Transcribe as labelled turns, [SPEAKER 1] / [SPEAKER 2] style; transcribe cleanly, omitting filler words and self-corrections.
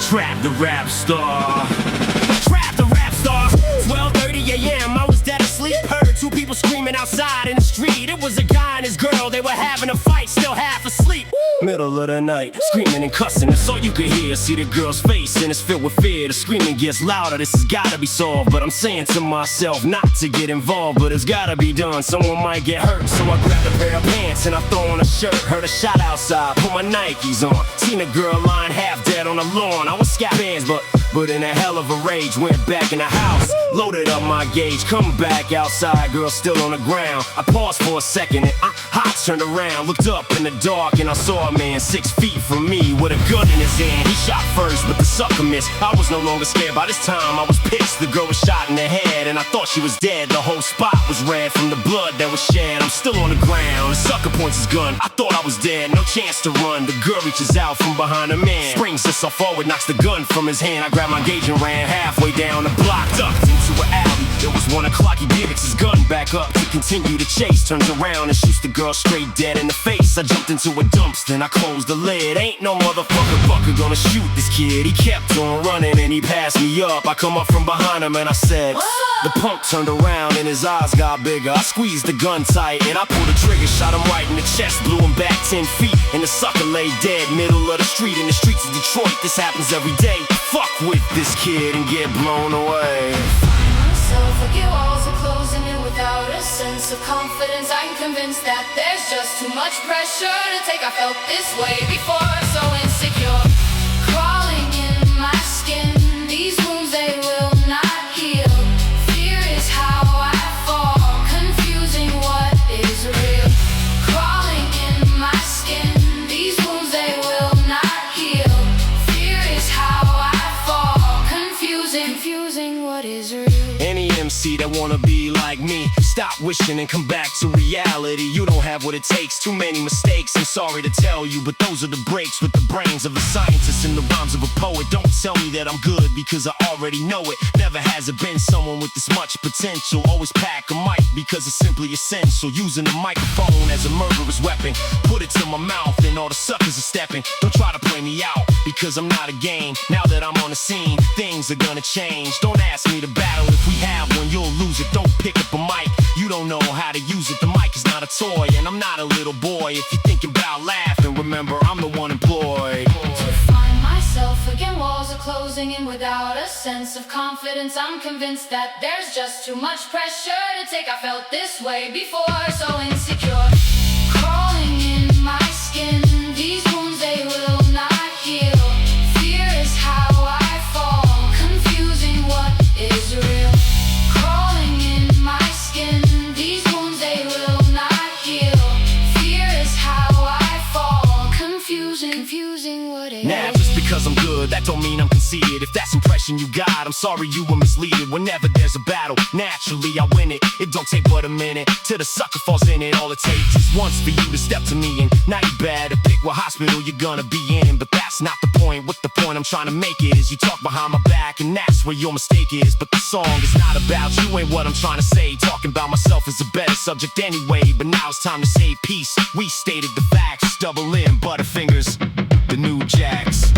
[SPEAKER 1] Trap the rap star. Trap the rap star. 12:30 a.m. I was dead asleep. Heard two people screaming outside in the street. It was a guy and his girl. They were having a fight, still half asleep. Middle of the night, screaming and cussing. That's all you could hear. See the girl's face and it's filled with fear. The screaming gets louder. This has gotta be solved. But I'm saying to myself not to get involved. But it's gotta be done. Someone might get hurt. So I grabbed a pair of pants and I throw on a shirt. Heard a shot outside. Put my Nikes on. Seen a girl lying half dead on the lawn. I was scat bands, but in a hell of a rage. Went back in the house, loaded up my gauge. Come back outside, girl still on the ground. I paused for a second and I turned around. Looked up in the dark and I saw a man 6 feet from me with a gun in his hand. He shot first, but the sucker missed. I was no longer scared. By this time I was pissed. The girl was shot in the head and I thought she was dead. The whole spot was red from the blood that was shed. I'm still on the ground. The sucker points his gun. I thought I was dead, no chance to run. The girl reaches out from behind a man, springs herself forward, knocks the gun from his hand. I grabbed my gauge and ran halfway down the block, ducked into an alley. It was 1 o'clock. He picks his gun back up to continue the chase. Turns around and shoots the girl straight dead in the face. I jumped into a dumpster and I closed the lid. Ain't no motherfucker gonna shoot this kid. He kept on running and he passed me up. I come up from behind him and I said, the punk turned around and his eyes got bigger. I squeezed the gun tight and I pulled the trigger. Shot him right in the chest, blew him back 10 feet. And the sucker lay dead, middle of the street. In the streets of Detroit, this happens every day. Fuck with this kid and get blown away.
[SPEAKER 2] Forget walls are closing in without a sense of confidence. I'm convinced that there's just too much pressure to take. I felt this way before, so insecure. Crawling in my skin, these wounds they will not heal. Fear is how I fall, confusing what is real. Crawling in my skin, these wounds they will not heal. Fear is how I fall, confusing what is real.
[SPEAKER 1] Any MC that wanna be like me, stop wishing and come back to reality. You don't have what it takes, too many mistakes. I'm sorry to tell you, but those are the breaks with the brains of a scientist and the rhymes of a poet. Don't tell me that I'm good because I already know it. Never has it been someone with this much potential. Always pack a mic because it's simply essential. Using the microphone as a murderous weapon. Put it to my mouth and all the suckers are stepping. Don't try to play me out because I'm not a game. Now that I'm on the scene, things are gonna change. Don't ask me to battle if we have one, you'll lose it. Don't pick up a mic, you don't know how to use it. The mic is not a toy and I'm not a little boy. If you're thinking about laughing, remember I'm the one employed.
[SPEAKER 2] To find myself again, walls are closing in without a sense of confidence. I'm convinced that there's just too much pressure to take. I felt this way before, so insecure. Crawling in my skin, these wounds they will not heal. Fear is how I fall, confusing what is real. Crawling in my skin, these wounds they will not heal. Fear is how I fall, confusing what is real.
[SPEAKER 1] Now just because I'm good, that don't mean I'm conceited. If that's impression you got, I'm sorry you were misleaded. Whenever there's a battle, naturally I win it. It don't take but a minute till the sucker falls in it. All it takes is once for you to step to me, and now you better pick what hospital you're gonna be in. But that's not the point. What the point I'm trying to make it is you talk behind my back, and that's where your mistake is. But the song is not about you, ain't what I'm trying to say. Talking about myself is a better subject anyway. But now it's time to say peace. We stated the facts, double M, Butterfingers, the new Jacks.